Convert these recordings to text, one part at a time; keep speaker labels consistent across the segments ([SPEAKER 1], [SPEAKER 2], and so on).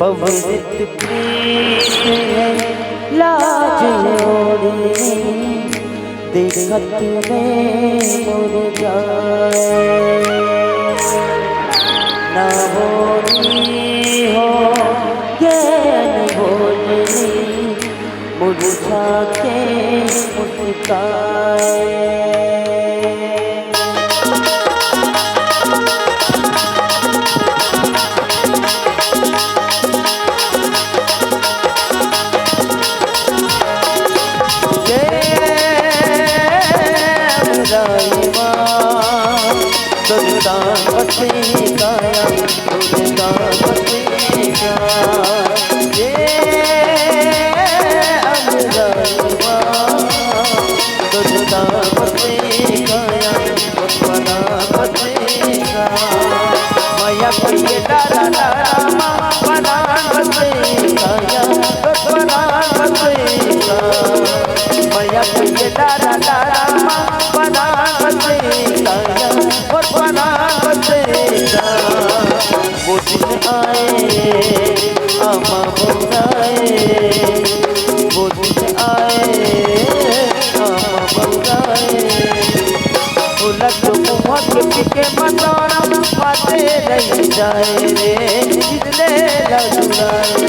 [SPEAKER 1] पवित्र प्रीत है लाज ओढ़े, देखत में मुरझाए। ना बोली हो ज्ञान बोली, मुरझा के मुस्काए। के मताना माते नहीं जाए रे, जिसने लजुराए।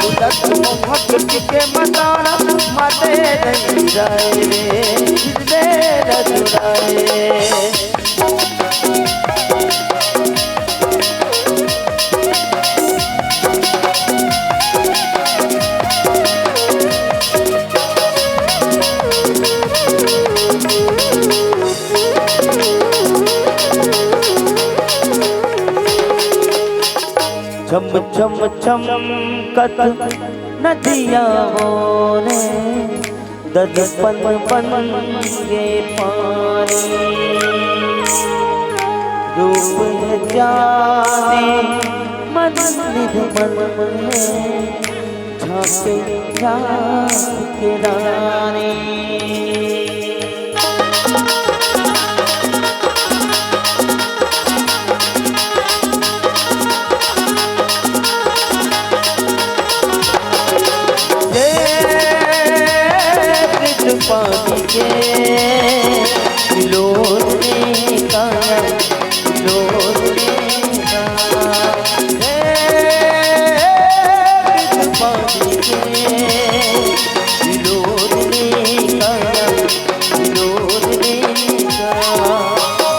[SPEAKER 1] उलट मोहक के मताना माते नहीं जाए रे, जिसने लजुराए। चम चम चमकत नदियाँ मोरे, दर्पण बन गे पानी। रूप है जाने मन निर्मल है, झांके झांके रानी। पानी के लोटने का, लोटने का पानी के लोटने का, लोटने का।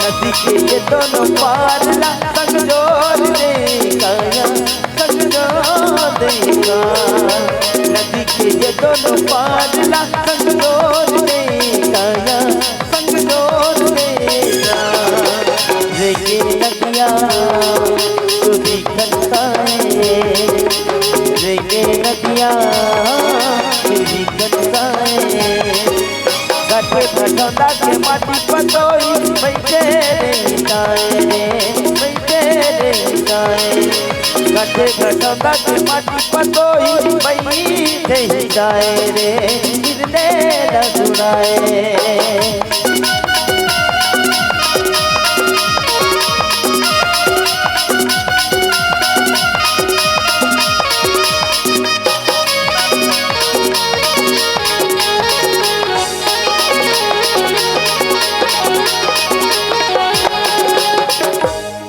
[SPEAKER 1] नदी के ये दोनों पार संग जोड़ने का, संग जोड़ने का। नदी के ये दोनों पार संग जोड़ने का, संग जोड़ने का। रेगे नदिया तू भी खनकाए, रेगे नदिया तू भी खनकाए। घाटे भटौला के माटी पतोई बैठे रे गाए रे, बैठे रे गाए। घाटे भटौला के माटी पतोई बैठे गाए रे, जिसने लजुराए।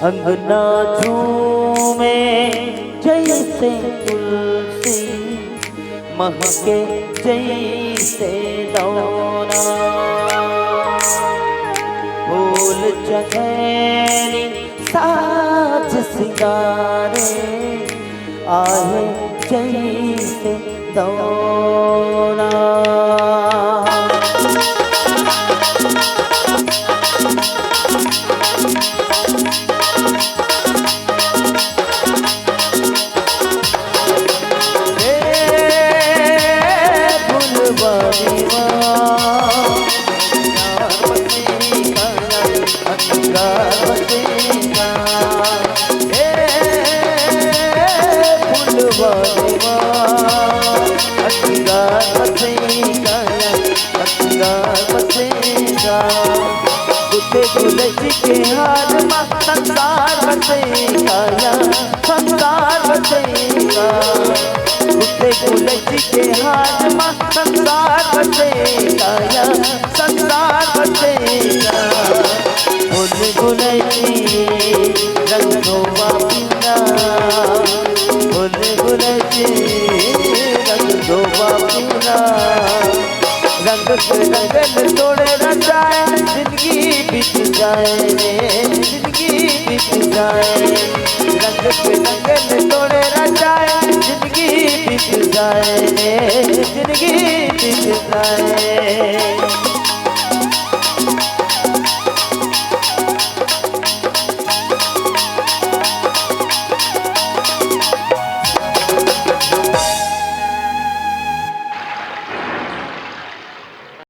[SPEAKER 1] अंगना झूमे जैसे तुलसी, महके जैसे दौना। फूल चढ़ेरी साज सिंगारे, आहे जैसे दौना। तुलसी के हाथ में संसार बसेगा, संसार बसेगा, उसे गुलज के हाथ में संसार बसेगा या संसार बसेगा। गुल गुलजी रंग धोवा पीना, गुल गुलजी रंग धोवा पीना। रंग के रंगन तोड़े न जाए, जिंदगी बीत जाए रे, जिंदगी बीत जाए। रंग के रंगन तोड़े न जाए, जिंदगी बीत जाए रे, जिंदगी बीत जाए।